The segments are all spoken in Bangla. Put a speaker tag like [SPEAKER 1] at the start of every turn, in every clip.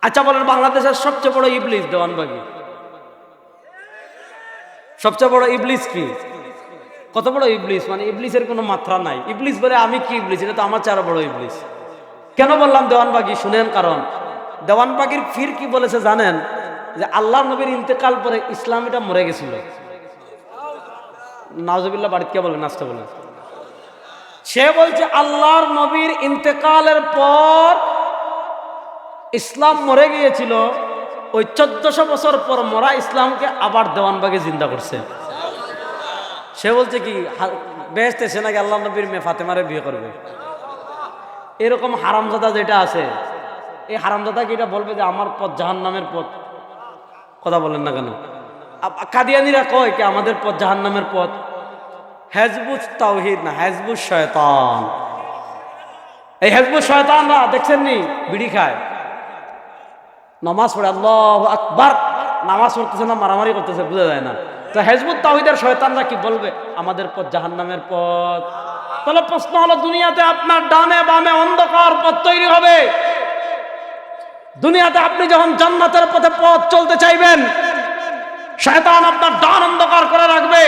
[SPEAKER 1] আচ্ছা বলেন, বাংলাদেশের সবচেয়ে বড় ইবলিস দেওয়ানবাগী, সবচেয়ে বড় ইবলিস কি? কত বড় ইবলিস, মানে ইবলিসের কোনো মাত্রা নাই। ইবলিস বলে আমি কি ইবলিস, এটা তো আমার চেয়ে আরো বড় ইবলিস। কেন বললাম দেওয়ানবাগী শুনেন, কারণ দেওয়ানবাগীর ফির কি বলেছে জানেন? যে আল্লাহ নবীর ইন্তেকাল পরে ইসলাম এটা মরে গেছিল। নাউজুবিল্লাহ, বাড়িতে কে বলেন, নাস্তা বলেন। সে বলছে আল্লাহর নবীর ইন্তেকালের পর ইসলাম মরে গিয়েছিল, ওই 1400 বছর পর মরা ইসলামকে আবার দেওয়ানবাগে জিন্দা করছে। সে বলছে কি বেহেশতে সে নাকি আল্লাহ নবীর মেয়ে ফাতেমারে বিয়ে করবে। এরকম হারামজাদা যেটা আছে, এই হারামজাদা কি এটা বলবে যে আমার পথ জাহান্নামের পথ? কথা বলেন না কেন? কাদিয়ানীরা কয় কি আমাদের পথ জাহান্নামের পথ? হেজবুজ তাওহীদ না, হেজবুজ শয়তান। এই হেজবুজ শয়তানরা দেখছেন নি বিড়ি খায়, নামাজ পড়ে আল্লাহু আকবার, নামাজ পড়তেছে না মারামারি করতেছে, বোঝা যায় না। তো হেজবুত তাওহীদের শয়তানরা কি বলবে? আমাদের পথ জাহান্নামের পথ। তাহলে প্রশ্ন হলো, দুনিয়াতে আপনার ডানে বামে অন্ধকার পথ তৈরি হবে। দুনিয়াতে আপনি যখন জান্নাতের পথে পথ চলতে চাইবেন, শয়তান আপনার ডান অন্ধকার করে রাখবে,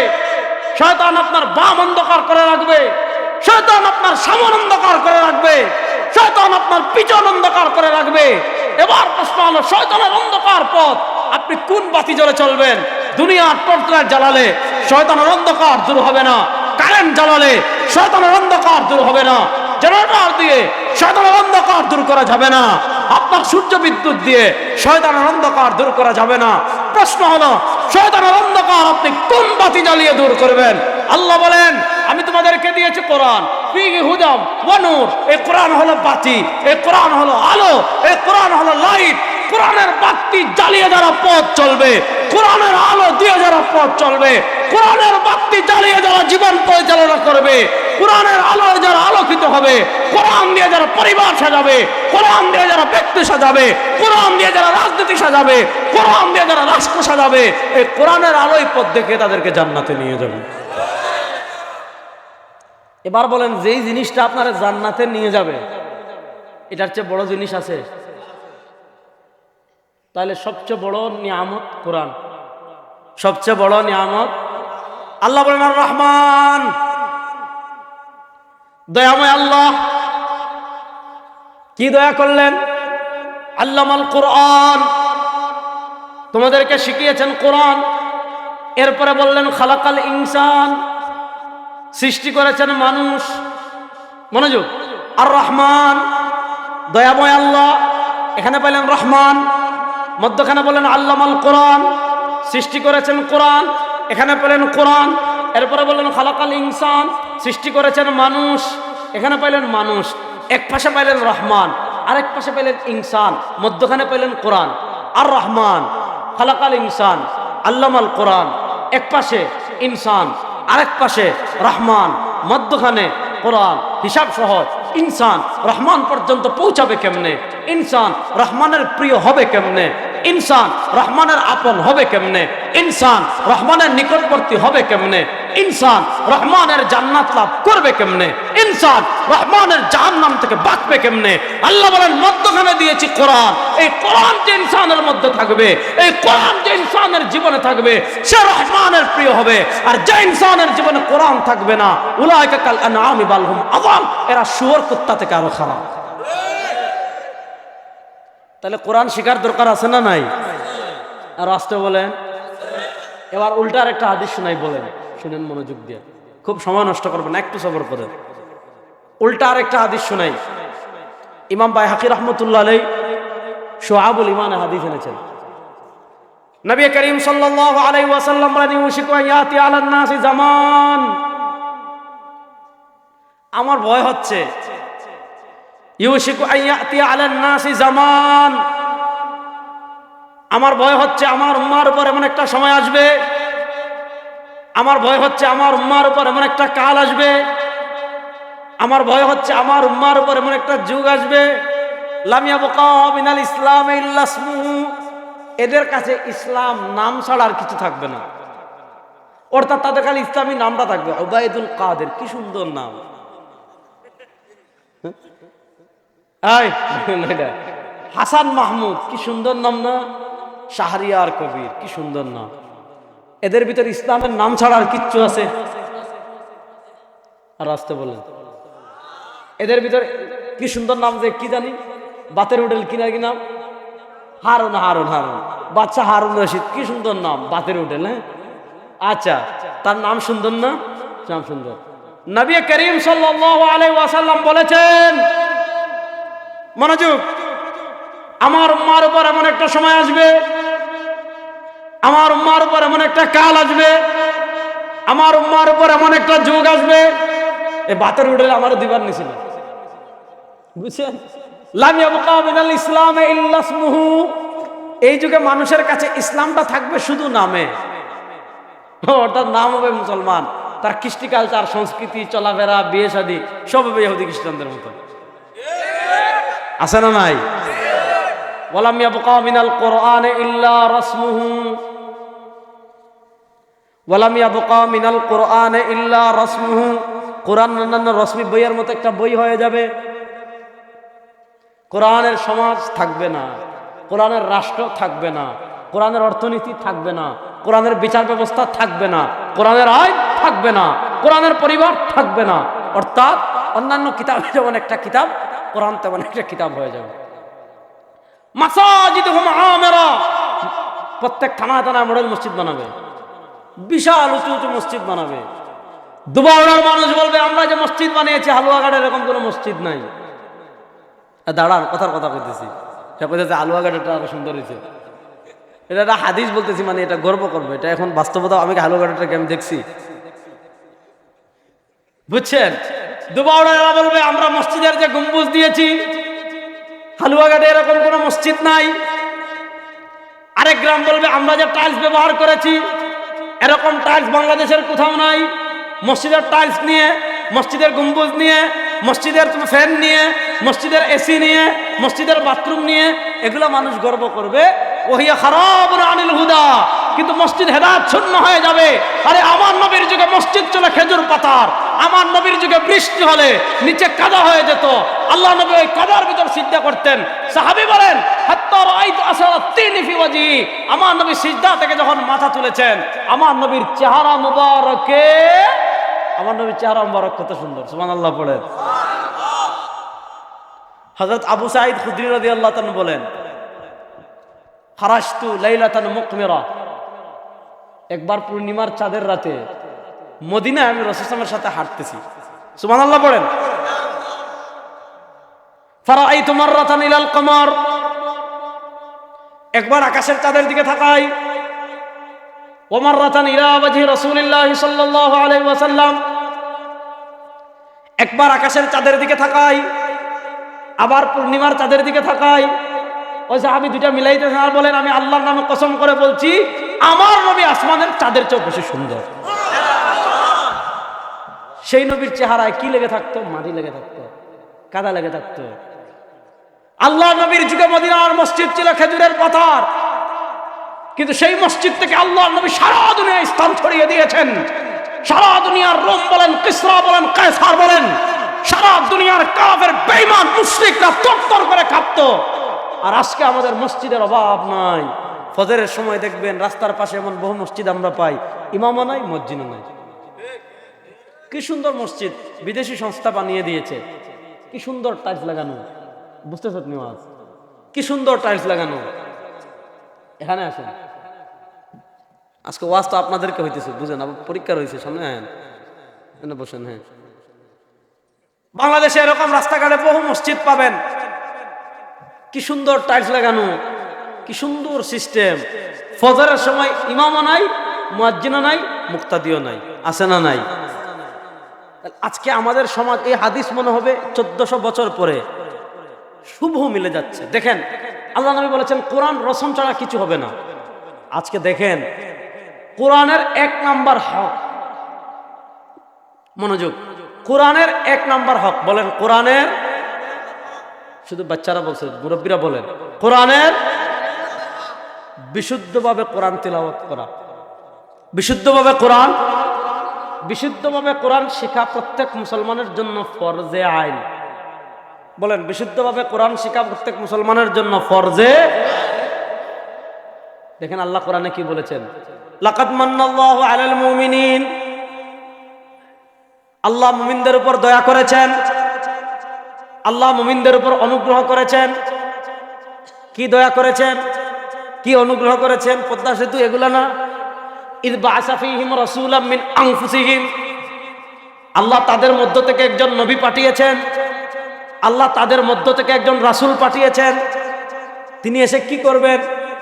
[SPEAKER 1] শয়তান আপনার বাম অন্ধকার করে রাখবে, শয়তান আপনার সামনে অন্ধকার করে রাখবে, শয়তান আপনার পিছন অন্ধকার করে রাখবে। এবার প্রশ্ন হলো, শয়তানের অন্ধকার পথ আপনি কোন বাতি জ্বলে চলবেন? দুনিয়ার টর্চলাইট জ্বালালে শয়তানের অন্ধকার দূর হবে না, কারেন্ট জ্বালালে শয়তানের অন্ধকার দূর হবে না, জেনারেটর দিয়ে শয়তানের অন্ধকার দূর করা যাবে না, আপনার সূর্য বিদ্যুৎ দিয়ে শয়তানের অন্ধকার দূর করা যাবে না। প্রশ্ন হলো, শয়তানের অন্ধকার আপনি কোন বাতি জ্বালিয়ে দূর করবেন? আল্লাহ বলেন, আমি তোমাদেরকে দিয়েছি কোরআন, ফিহি হুদাম ওয়া নূর। এই কোরআন হলো বাতি, এই কোরআন হলো আলো, এই কোরআন হলো লাইট। কোরআনের বাতি জ্বালিয়ে যারা পথ চলবে, কোরআনের আলো দিয়ে যারা পথ চলবে, কোরআনের বাতি জ্বালিয়ে যারা জীবন পরিচালনা করবে, কোরআনের আলোয় যারা আলোকিত হবে, কোরআন দিয়ে যারা পরিবার সাজাবে, কোরআন দিয়ে যারা ব্যক্তি সাজাবে, কোরআন দিয়ে যারা রাজনীতি সাজাবে, কোরআন দিয়ে যারা রাষ্ট্র সাজাবে, এই কোরআনের আলোয় পথ দেখে তাদেরকে জান্নাতে নিয়ে যাবে। এবার বলেন, যেই জিনিসটা আপনারা জান্নাতে নিয়ে যাবে, এটার চেয়ে বড় জিনিস আছে? তাহলে সবচেয়ে বড় নিয়ামত কোরআন, সবচেয়ে বড় নিয়ামত। আল্লাহ বলেন আর রহমান, দয়াময় আল্লাহ। কি দয়া করলেন? আল্লামাল কোরআন, তোমাদেরকে শিখিয়েছেন কোরআন। এরপরে বললেন খালাকাল ইনসান, সৃষ্টি করেছেন মানুষ। মনোযোগ, আর রহমান দয়াময় আল্লাহ, এখানে পেলেন রহমান, মধ্যখানে বলেন আল্লামাল কোরআন, সৃষ্টি করেছেন কোরআন, এখানে পেলেন কোরআন। এরপরে বললেন খালাকাল ইনসান, সৃষ্টি করেছেন মানুষ, এখানে পাইলেন মানুষ। এক পাশে পাইলেন রহমান, আরেক পাশে পাইলেন ইনসান, মধ্যখানে পাইলেন কোরআন। আর রহমান, খালাকাল ইনসান, আল্লামাল কোরআন, এক পাশে ইনসান, আরেক পাশে রহমান, মধ্যখানে কোরআন। হিসাব সহজ, ইনসান রহমান পর্যন্ত পৌঁছাবে কেমনে? ইনসান রহমানের প্রিয় হবে কেমনে? ইনসান রহমানের আপন হবে কেমনে? ইনসান রহমানের নিকটবর্তী হবে কেমনে? ইনসান রহমানের জান্নাত লাভ করবে কেমনে? ইনসান রহমানের জাহান্নাম থেকে বাঁচবে কেমনে? আল্লাহ বলেন, মধ্যখানে দিয়েছি কোরআন। এই কোরআন যে ইনসানের মধ্যে থাকবে, এই কোরআন যে ইনসানের জীবনে থাকবে, সে রহমানের প্রিয় হবে। আর যে ইনসানের জীবনে কোরআন থাকবে না, উলাইকা কাল আনআমি বাল হুম আযাল, এরা শুয়োর কুত্তা থেকে আরো খারাপ। তাহলে কোরআন শিখার দরকার আছে না নাই? আর আসতে বলেন। এবার উল্টার একটা হাদিস শোনাই, বলেন, শুনেন মনোযোগ দিয়ে, খুব সময় নষ্ট করবেন, একটু সবর করেন। উল্টা আরেকটা হাদিস শোনাই। ইমাম বাইহাকি রাহমাতুল্লাহ আলাইহি শুআবুল ঈমানে হাদিস এনেছেন। নবী করিম সাল্লাল্লাহু আলাইহি ওয়াসাল্লাম বলেন, ইউশিকু ইয়াতি আলান নাসি জামান, আমার ভয় হচ্ছে, ইউশিকু ইয়াতি আলান নাসি জামান, আমার ভয় হচ্ছে আমার উম্মার উপর এমন একটা সময় আসবে, আমার ভয় হচ্ছে আমার উম্মার উপর এমন একটা কাল আসবে, আমার ভয় হচ্ছে আমার উম্মার উপর এমন একটা যুগ আসবে, লাম ইয়াবকা মিনাল ইসলাম ইল্লা ইসমুহু, এদের কাছে ইসলাম নাম ছাড়া আর কিছু থাকবে না। অর্থাৎ তাদের খালি ইসলামী নামটা থাকবে, উবাইদুল কাদের, কি সুন্দর নাম। হাসান মাহমুদ, কি সুন্দর নাম না? শাহরিয়ার কবির, কি সুন্দর নাম। এদের ভিতর ইসলামের নাম ছাড়া আর কিচ্ছু আছে? আর আসতে বলেন, এদের ভিতর কি সুন্দর নাম, যে কি জানি বাতের হোটেল কিনা কি নাম, হারুন হারুন হারুন, বাচ্চা হারুন রশিদ, কি সুন্দর নাম, বাতের হোটেল। হ্যাঁ আচ্ছা, তার নাম সুন্দর না? নাম সুন্দর। নবী করিম সাল্লাল্লাহু আলাইহি ওয়াসাল্লাম বলেছেন, মনোযোগ, আমার উম্মার উপর এমন একটা সময় আসবে, আমার উম্মার উপর এমন একটা কাল আসবে, আমার উম্মার উপর এমন একটা যুগ আসবে, এই বাতের হোটেল আমার দিবার নিছিল, বুঝছেন? লাম ইয়াবকা মিনাল ইসলামে ইল্লা ইসমুহু, এই যুগে মানুষের কাছে ইসলামটা থাকবে শুধু নামে, অর্থাৎ নাম হবে মুসলমান, তার কৃষ্টি কালচার, সংস্কৃতি, চলাফেরা, বিয়ে শাদী সব হবে ইহুদি খ্রিস্টানদের মতো। আছে না নাই? ওয়ালাম ইয়াবকা মিনাল কুরআনে ইল্লা রাসমুহু, ওয়ালাম ইয়াবকা মিনাল কুরআনে ইল্লা রাসমুহু, কোরআন অন্যান্য রশ্মি বইয়ের মতো একটা বই হয়ে যাবে। কোরআনের সমাজ থাকবে না, কোরআনের রাষ্ট্র থাকবে না, কোরআনের অর্থনীতি থাকবে না, কোরআনের বিচার ব্যবস্থা থাকবে না, কোরআনের আইন থাকবে না, কোরআনের পরিবার থাকবে না। অর্থাৎ অন্যান্য কিতাব যেমন একটা কিতাব, কোরআন তেমন একটা কিতাব হয়ে যাবে। মাসাজিদুহুম আমিরা, প্রত্যেক থানায় থানায় মডেল মসজিদ বানাবে, বিশাল উঁচু উঁচু মসজিদ বানাবে। দুবাউড়ার মানুষ বলবে আমরা যে মসজিদ বানিয়েছি, হালুয়াঘাটে এরকম কোনো মসজিদ নাই। দাঁড়ান, কথার কথা কইতেছি, এটা কইতেছে হালুয়াঘাটটা আরো সুন্দর হয়েছে, এটা একটা হাদিস বলতেছি, মানে এটা গর্ব করবে, এটা এখন বাস্তবতা। আমি হালুয়াঘাটটাকে আমি দেখছি, বুঝছেন? দুবাউড়ারা বলবে আমরা মসজিদের যে গম্বুজ দিয়েছি, হালুয়াঘাটে এরকম কোনো মসজিদ নাই। আরেক গ্রাম বলবে আমরা যে টাইলস ব্যবহার করেছি, এরকম টাইলস বাংলাদেশের কোথাও নাই। মসজিদের টাইলস নিয়ে, মসজিদের গম্বুজ নিয়ে, মসজিদের ফ্যান নিয়ে, মসজিদের এসি নিয়ে, মসজিদের বাথরুম নিয়ে, এগুলো মানুষ গর্ব করবে। ওহিয়া খারাবুন আনিল হুদা, কিন্তু মসজিদ হেদায়েতশূন্য হয়ে যাবে। আরে আমার নবীর যুগে মসজিদ ছিল খেজুর পাতার, আমার নবীর যুগে বৃষ্টি হলে নিচে কাদা হয়ে যেত, আল্লাহ নবী ওই কাদার ভিতর সিজদা করতেন। সাহাবী বলেন হাত্তা রাআইতু আসারাত তিনি ফি ওয়াজহি, আমার নবী সিজদা থেকে যখন মাথা তুলেছেন, আমার নবীর চেহারা মুবারকে, আমার নবীর চেহারা মুবারক কত সুন্দর, সুবহানাল্লাহ পড়েন। হযরত আবু সাঈদ খুদরি রাদিয়াল্লাহু তাআলা বলেন, খারাজতু লাইলাতান মুকমিরা, একবার পূর্ণিমার চাঁদের রাতে মদিনায় আমি রাসূল সাল্লাল্লাহু আলাইহি ওয়াসাল্লামের সাথে হাঁটতেছি, সুবহানাল্লাহ পড়েন। ফারাআইতু মাররাতান ইলাল কমার, একবার আকাশের চাঁদের দিকে তাকাই, ওয়া মাররাতান ইলা ওয়াজহি রাসূলিল্লাহ সাল্লাল্লাহু আলাইহি ওয়াসাল্লাম, একবার আকাশের চাঁদের দিকে তাকাই, আবার পূর্ণিমার চাঁদের দিকে তাকাই। ওই সাহাবী দুইটা মিলাইতেছেন আর বলেন আমি আল্লাহর নামে কসম করে বলছি, আমার নবী আসমানের চাঁদের চেয়ে বেশি সুন্দর। সেই নবীর চেহারায় কি লেগে থাকতো? মাটি লেগে থাকতো, কাদা লেগে থাকতো। আল্লাহ নবীর যুগে মদিনার মসজিদ ছিল খেজুরের পাতার, কিন্তু সেই মসজিদ থেকে আল্লাহ নবী সারা দুনিয়ায় স্থান ছড়িয়ে দিয়েছেন। সারা দুনিয়ার রোম বলেন, কিসরা বলেন, কায়সার বলেন, সারা দুনিয়ার কাফের বেঈমান মুশরিকরা তরতর করে কাঁপতো। আর আজকে আমাদের মসজিদের অভাব নাই। ফজরের সময় দেখবেন রাস্তার পাশে এমন বহু মসজিদ আমরা পাই, ইমামও নাই, মসজিদও নাই। কি সুন্দর মসজিদ, বিদেশি সংস্থা বানিয়ে দিয়েছে, কি সুন্দর টাইলস লাগানো, বুঝতেছ তুমি? আজ কি সুন্দর টাইলস লাগানো। এখানে আসেন, আজকে ওয়াজ তো আপনাদেরকে হইতেছে, বুঝেন, পরীক্ষা রয়েছে সামনে, হ্যাঁ বসেন। হ্যাঁ, বাংলাদেশে এরকম রাস্তাঘাটে বহু মসজিদ পাবেন, কি সুন্দর টাইলস লাগানো, কি সুন্দর সিস্টেম। ফজরের সময় ইমামও নাই, মুয়াজ্জিনও নাই, মুক্তাদিও নাই, আছে না নাই? আজকে আমাদের সমাজ, এই হাদিস মনে হবে 1400 বছর পরে শুভ মিলে যাচ্ছে। দেখেন আল্লাহ নবী বলেছেন কোরআন রসম ছাড়া কিছু হবে না। আজকে দেখেন কোরআনের 1 নাম্বার হক, মনোযোগ, কোরআনের 1 নাম্বার হক বলেন, কোরআনের, শুধু বাচ্চারা বলছে, মুরব্বীরা বলেন, কোরআনের বিশুদ্ধভাবে কোরআন তিলাওয়াত করা, বিশুদ্ধভাবে কোরআন শেখা প্রত্যেক মুসলমানের জন্য ফরজে আইন। বলেন বিশুদ্ধভাবে কোরআন শিক্ষা প্রত্যেক মুসলমানের জন্য ফরজে। দেখেন আল্লাহ কোরআনে কি বলেছেন, লাকাদ মান্নাল্লাহু আলাল মুমিনিন, আল্লাহ মুমিনদের উপর দয়া করেছেন, আল্লাহ মুমিনদের উপর অনুগ্রহ করেছেন। কি দয়া করেছেন, কি অনুগ্রহ করেছেন? পদ্মা সেতু এগুলা না? ইয বা'আসা ফীহিম রাসূলাম মিন আনফুসিহিম, আল্লাহ তাদের মধ্য থেকে একজন নবী পাঠিয়েছেন, আল্লাহ তাদের মধ্য থেকে একজন রাসূল পাঠিয়েছেন। তিনি এসে কি করবেন?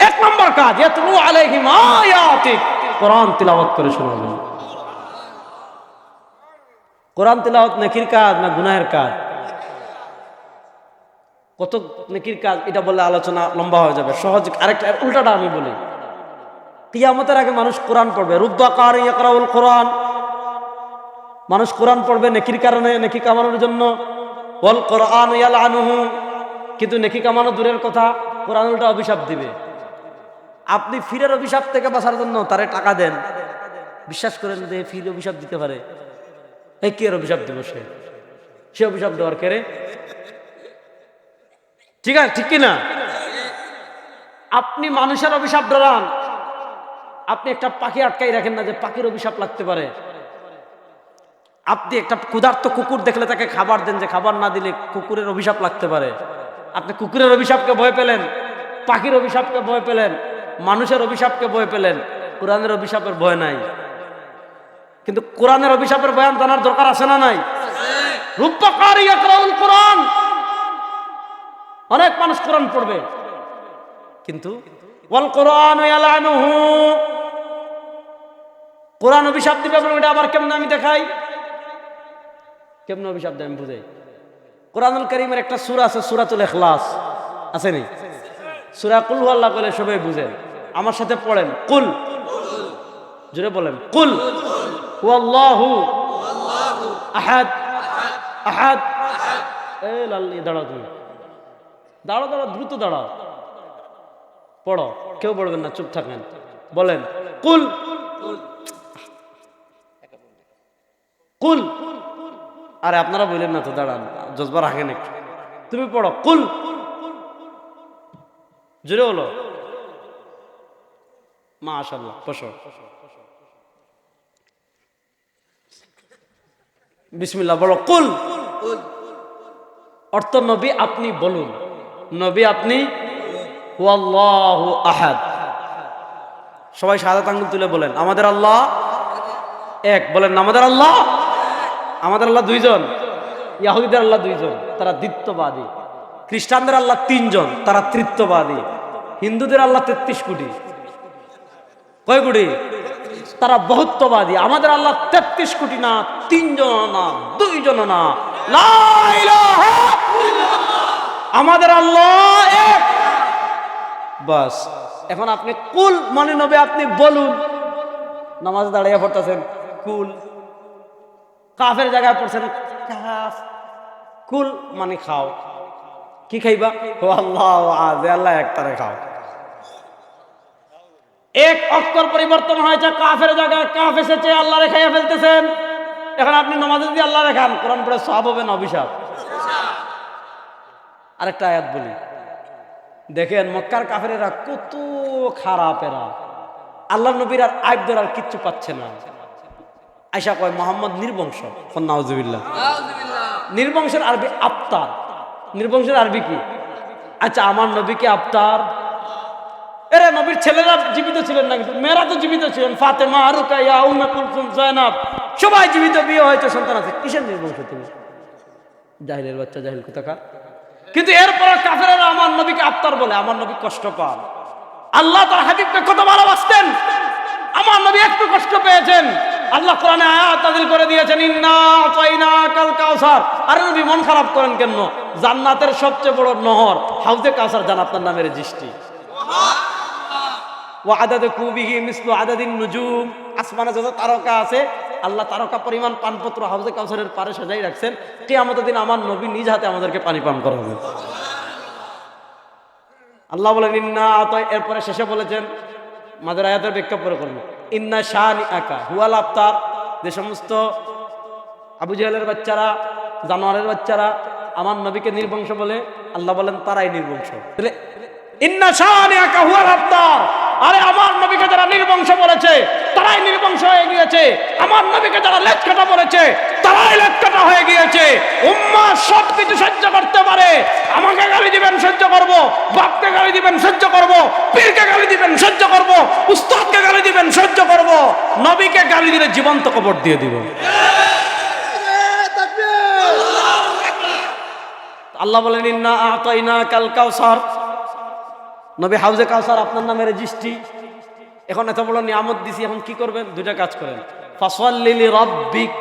[SPEAKER 1] এক নম্বর কাজ, ইয়াতলু আলাইহিম আয়াতি, কোরআন তিলাওয়াত করে শোনাবেন। কোরআন তিলাওয়াত নেকির কাজ না গুনাহের কাজ? কত নেকির কাজ, এটা বললে আলোচনা লম্বা হয়ে যাবে। সহজ আরেকটা উল্টাটা আমি বলি, কিয়ামতের আগে মানুষ কোরআন পড়বে, রুব্বা কারি ইয়াকরাউল কোরআন, মানুষ কোরআন পড়বে নেকির কারণে, নেকি কামানোর জন্য। ওয়াল কোরআন ইয়ালআনুহু, কিন্তু নেকি কামানো দূরের কথা, কোরআন উল্টা অভিশাপ দিবে। আপনি ফিরের অভিশাপ থেকে বাঁচার জন্য তারে টাকা দেন, বিশ্বাস করেন যে ফির অভিশাপ দিতে পারে? এই কি অভিশাপ দিব? সে অভিশাপ দেওয়ার কেড়ে? ঠিক আছে, ঠিক কিনা? আপনি মানুষের অভিশাপ ডরান, আপনি একটা পাখি আটকাই রাখেন না যে পাখির অভিশাপ লাগতে পারে। আপনি একটা ক্ষুধার্ত কুকুর দেখলে তাকে খাবার দেন, যে খাবার না দিলে কুকুরের অভিশাপ লাগতে পারে। আপনি কুকুরের অভিশাপকে ভয় পেলেন, পাখির অভিশাপকে ভয় পেলেন, মানুষের অভিশাপকে ভয় পেলেন, কোরআনের অভিশাপের ভয় নাই। কিন্তু কোরআনের অভিশাপের বয়ান জানার দরকার আছে না নাই? রুব্বা কারি ইয়াকরাউল কোরআন, অনেক মানুষ কোরআন পড়বে, কিন্তু ওয়াল কোরআন ইয়ালআনুহু, কোরআন অভিশাপ দিবে। এটা আবার কেমন আমি দেখাই, কেমন অভিশাপ দেয় আমি বুঝাই। কোরআনুল কারীমের একটা সূরা আছে, সূরাতুল ইখলাস, আছে নি? সূরা কুল হুয়াল্লাহ বলে সবাই বুঝেন, আমার সাথে পড়েন, কুল, জোরে বলেন, কুল হুয়াল্লাহু আহাদ, আহাদ। এই লাল্লি দাঁড়াও, তুমি দাঁড়াও, দাঁড়াও, দ্রুত দাঁড়াও, পড়ো, কেউ পড়বেন না, চুপ থাকেন। বলেন কুল, কুল। আরে আপনারা বললেন না তো, দাঁড়ান, জজবা রাখেন একটু। তুমি পড়ো, কুল, জোরে হলো, মাশাআল্লাহ। বসো, বিসমিল্লাহ বলো, কুল। অর্থ নবী আপনি বলুন, নবী আপনি, হুয়াল্লাহু আহাদ। সবাই শাহাদাত আঙ্গুল তুলে বলেন, আমাদের আল্লাহ এক। বলেন আমাদের আল্লাহ, আমাদের আল্লাহ দুইজন। ইহুদিদের আল্লাহ দুইজন, তারা দ্বিত্ববাদী। খ্রিস্টানদের আল্লাহ তিনজন, তারা তৃত্ববাদী। হিন্দুদের আল্লাহ 33 কোটি। কয় কোটি? তারা বহুত্ববাদী। আমাদের আল্লাহ 33 কোটি না, তিনজন না, দুইজন না, লা ইলাহা ইল্লাল্লাহ, আমাদের আল্লাহ এক। বাস। এখন আপনি কুল মানে নবী আপনি বলুন, নামাজ দাঁড়িয়ে পড়তেছেন কুল, কাফের জায়গায় পড়ছেন কাফ, কুল মানে খাও। কি খাইবা? ও আল্লাহ আজ, আল্লাহ এক, তারে খাও। এক অক্ষর পরিবর্তন হয়েছে, কাফের জায়গায় কাফ এসেছে, আল্লাহ রেখাইয়া ফেলতেছেন। এখন আপনি নামাজে যদি আল্লাহ রেখান, কোরআন পড়ে সওয়াব হবে না অভিশাপ? আরেকটা আয়াত বলি, দেখেন মক্কার কাফেরেরা কত খারাপ, এরা আল্লাহ নবীর আর আইব ধরার কিচ্ছু পাচ্ছে না। আয়সা কয় মোহাম্মদ নির্বংশ, নাউজুবিল্লাহ। নির্বংশের আরবি আফতার, নির্বংশের আরবি কি? আচ্ছা, আমার নবীকে আফতার? এরা নবীর ছেলেরা জীবিত ছিলেন না, কিন্তু মেয়েরা তো জীবিত ছিলেন। ফাতেমা, রুকাইয়া, উম্মে কুলসুম, জয়নাব সবাই জীবিত, বিয়ে হয়েছে, সন্তান আছে। কিসের নির্বংশ তুমি? জাহিলের বাচ্চা, জাহিল কোথাকার। কিন্তু এরপর কাফেরেরা আমার নবীকে আফতার বলে। আমার নবী কষ্ট পান। আল্লাহ তার হাবিবকে কত ভালোবাসতেন, আমার নবী একটু কষ্ট পেয়েছেন। আল্লাহ কোরআনে আয়াত নাযিল করে দিয়েছেন, ইন্না আতাইনাকাল কাউসার। আরে নবী মন খারাপ করেন কেন? জান্নাতের সবচেয়ে বড় নহর হাউজে কাউসার, জান আপনার নামের দৃষ্টি। ওয়া আদাদু কুবিহি মিসলু আদাদিন নুজুম, আসমানে যত তারকা আছে, আল্লাহ তারকা পরিমাণ পানপত্র হাউজে কাউসারের পারে সাজাই রাখছেন। কিয়ামতের দিন আমার নবী নিজ হাতে আমাদেরকে পানি পান করাবে। আল্লাহ বলেন ইন্না আতাই, এরপরে শেষে বলেছেন, মাদের আয়াতের ব্যাখ্যা পরে করবো, ইন্না শানিআকা হুয়াল আবতার। যে সমস্ত আবু জাহেলের বাচ্চারা, জানোয়ারের বাচ্চারা আমার নবীকে নির্বংশ বলে, আল্লাহ বলেন তারাই নির্বংশ। ইন্না শানিআকা হুয়াল আবতার, আরে আমার নবীকে যারা নির্বংশ বলেছে তারাই নির্বংশ হয়ে গিয়েছে, আমার নবীকে যারা লেজ কাটা বলেছে তারাই লেজ কাটা হয়ে গিয়েছে। উম্মাহ সবকিছু সহ্য করতে পারে, আমাকে গালি দিবেন সহ্য করব, বাপকে গালি দিবেন সহ্য করব, পীরকে গালি দিবেন সহ্য করব, উস্তাদকে গালি দিবেন সহ্য করব, নবীকে গালি দিলে জীবন্ত কবর দিয়ে দিব। আল্লাহ বলেন ইন্না আ'তাইনাকাল কাউসার, নবী হাউজে কাউসার আপনার নামে রেজিস্ট্রি। এখন এত বড় নিয়ামত দিছি, এখন কি করবেন? দুইটা কাজ করেন। ফাসাল্লি লিরাব্বিক,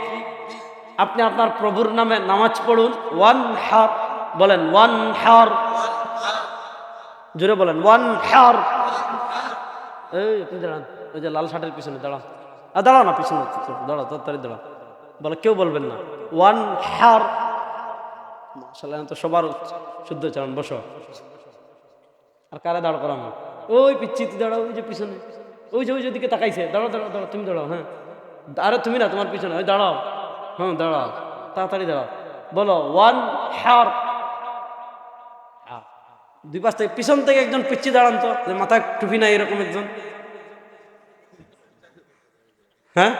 [SPEAKER 1] আপনি আপনার প্রভুর নামে নামাজ পড়ুন। ওয়ানহার, বলেন ওয়ানহার, জোরে বলেন ওয়ানহার। এই আপনি দাঁড়ান, ওই যে লাল শার্টের পিছনে দাঁড়ান, দাঁড়াও না, পিছনে দাঁড়াও, তাড়াতাড়ি দাঁড়াও, বলে কেউ বলবেন না। ওয়ানহার, মাশাআল্লাহ, তো সবার শুদ্ধ উচ্চারণ। বসো। আর কারে দাঁড় করানো? ওই পিচ্ছি, তুই দাঁড়াও, ওই যে পিছনে, ওই যে দিকে তাকাইছে, দাঁড়াও দাঁড়াও দাঁড়াও, তুমি দাঁড়াও। হ্যাঁ, আরে তুমি না, তোমার পিছনে, ওই দাঁড়াও, হ্যাঁ দাঁড়াও, তাড়াতাড়ি দাঁড়াও। বলো ওয়ান হার। দুই পাশ থেকে, পিছন থেকে একজন পিচ্ছি দাঁড়ান তো, মাথায় টুপি নাই এরকম একজন। হ্যাঁ,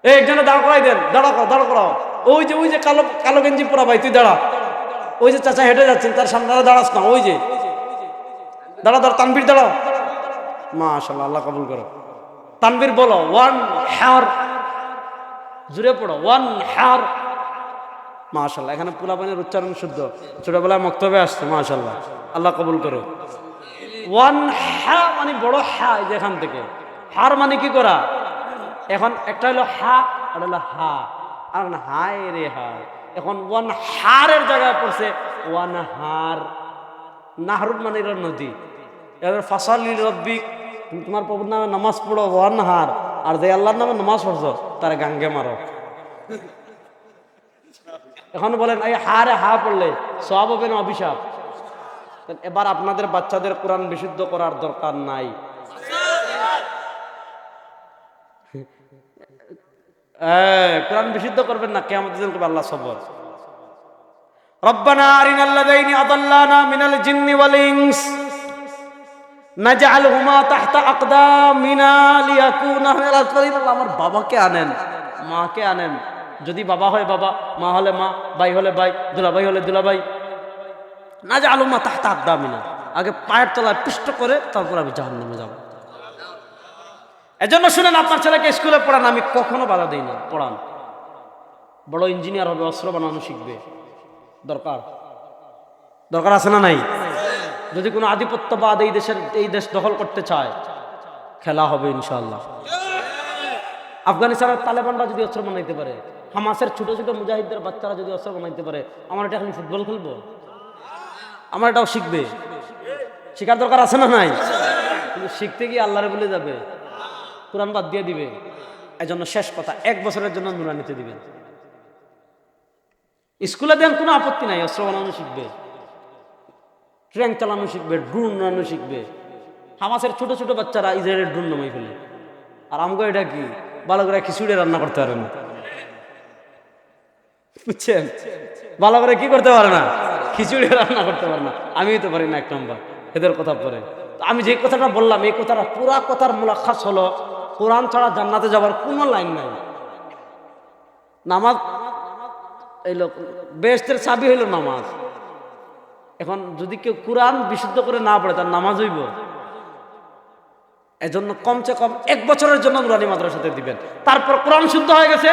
[SPEAKER 1] এই একজনে দাঁড় করাই দেন, দাঁড়াও দাঁড় করাও। ওই যে কালো কালো গেঞ্জি পরা ভাই, তুই দাঁড়া। ওই যে চাচা হেঁটে যাচ্ছেন, তার সামনে দাঁড়াস না, ওই যে দাঁড়া, তানবীর দাঁড়াও। মাশাআল্লাহ, আল্লাহ কবুল করো। তানবীর বলো ওয়ান হার, জুড়ে পড়ো ওয়ান হার। মাশাআল্লাহ, এখানে পোলাপানের উচ্চারণ শুদ্ধ, ছোটবেলায় মক্তবে আসছে। মাশাআল্লাহ, আল্লাহ কবুল করো। ওয়ান হা মানে বড় হা, যেখান থেকে হার মানে কি করা। এখন একটা হলো হা আর হলো হা, আর হায় রে হায়। এখন ওয়ান হারের জায়গায় পড়ছে ওয়ান হার। নাহরুন মানে নদী। এবার ফাসাল্লি লিরাব্বিক, তুমি তোমার প্রভুর নামে নামাজ পড়ো ওয়ান হার, আর যে আল্লাহর নামে নামাজ পড়ছো তার গাঙ্গে মারো। এখন বলেন এই হারে হা পড়লে সওয়াব হবে না অভিশাপ? এবার আপনাদের বাচ্চাদের কোরআন বিশুদ্ধ করার দরকার নাই। কোরআন বিশুদ্ধ করবেন না, কিয়ামতের দিন করবে আল্লাহ সবর। রব্বানা আরিনাল্লাযাইনি আদাল্লানা মিনাল জিন্নি ওয়াল ইনস নাজআলহুমা তাহতা আকদামিনা লিয়াকুনা মিনাল আসফালিন। আমার বাবাকে আনেন, মাকে আনেন, যদি বাবা হয় বাবা, মা হলে মা, ভাই হলে ভাই, দুলাভাই হলে দুলাভাই। নাজআলহুমা তাহতা আকদামিনা, আগে পায়ের তলায় পিষ্ট করে তারপর আমি জাহান্নামে যাব। এজন্য শুনেন, আপনার ছেলেকে স্কুলে পড়ান, আমি কখনো বাধা দিই না, পড়ান। বড় ইঞ্জিনিয়ার হবে, অস্ত্র বানানো শিখবে, দরকার আছে না নাই? যদি কোনো আধিপত্যবাদ এই দেশ দখল করতে চায়, খেলা হবে ইনশাআল্লাহ। আফগানিস্তানের তালেবানরা যদি অস্ত্র বানাইতে পারে, হামাসের ছোট ছোট মুজাহিদদের বাচ্চারা যদি অস্ত্র বানাইতে পারে, আমার এটা এখন ফুটবল খেলবো? আমার এটাও শিখবে, শিখার দরকার আছে না নাই? কিন্তু শিখতে গিয়ে আল্লাহরে বলে যাবে, কোরআন বাদ দিয়ে দিবে। এজন্য শেষ কথা, 1 বছরের জন্য নুরানিতে দিবেন। স্কুলে দেন, কোনো আপত্তি নাই, অস্ত্র বানানো শিখবে, ট্রেন চালানো শিখবে, ড্রোন উড়ানো শিখবে। হামাসের ছোট ছোট বাচ্চারা ইসরায়েলের ড্রোন নামাই ফেলে, আর আমগো এটা কি ভালো করে খিচুড়ি রান্না করতে পারে না, বুঝছেন? ভালো করে কি করতে পারে না, খিচুড়ি রান্না করতে পারে না। আমিও তো পারি না 1 নম্বর, এদের কথা পরে। আমি যে কথাটা বললাম, এই কথাটা পুরা কথার মুলাখাস হলো, কোরআন ছাড়া জান্নাতে যাওয়ার কোনো লাইন নাই। নামাজ এইলো বেহেশতের চাবি হইল নামাজ। এখন যদি কেউ কোরআন বিশুদ্ধ করে না পড়ে, তার নামাজ হইব? এজন্য কমসে কম 1 বছরের জন্য নুরানি মাদ্রাসাতে দিবেন। তারপর কোরআন শুদ্ধ হয়ে গেছে,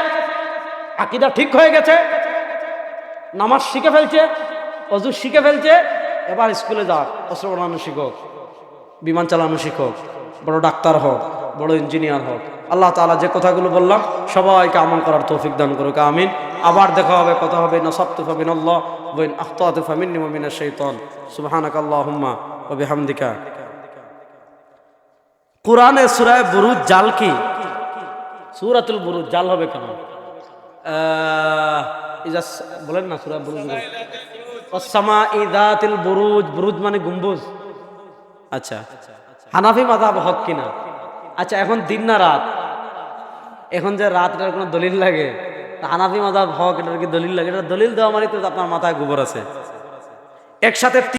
[SPEAKER 1] আকীদা ঠিক হয়ে গেছে, নামাজ শিখে ফেলছে, ওযু শিখে ফেলছে, এবার স্কুলে যাক, অস্ত্র বানানো শিখুক, বিমান চালানো শিখুক, বড় ডাক্তার হোক, বড় ইঞ্জিনিয়ার হোক। আল্লাহ তাআলা যে কথাগুলো বললাম সবাইকে আমল করার তৌফিক দান করুক, আমিন। আবার দেখা হবে, কথা হবে। নাসাবতু ফামিনাল্লাহ ওয়া ইন আখতাতু ফামিন্নি ওয়া মিনাশ শাইতান। সুবহানাকাল্লাহুম্মা ওয়া বিহামদিকা। কোরআনে সূরা বুরুজ জাল কি? সূরাতুল বুরুজ জাল হবে কেন? বলেন না, সূরা বুরুজ, ওয়াস-সামাঈ যাতিল বুরুজ, বুরুজ মানে গম্বুজ। আচ্ছা, হানাফি মাযহাব হক কিনা? আচ্ছা, এখন দিন না রাত? এখন যে রাতটার কোনো দলিল লাগে? হানাফি মাযহাব হক, এটার কি দলিল লাগে? এটা দলিল দেওয়া মানে তো আপনার মাথায় গোবর আছে। একসাথে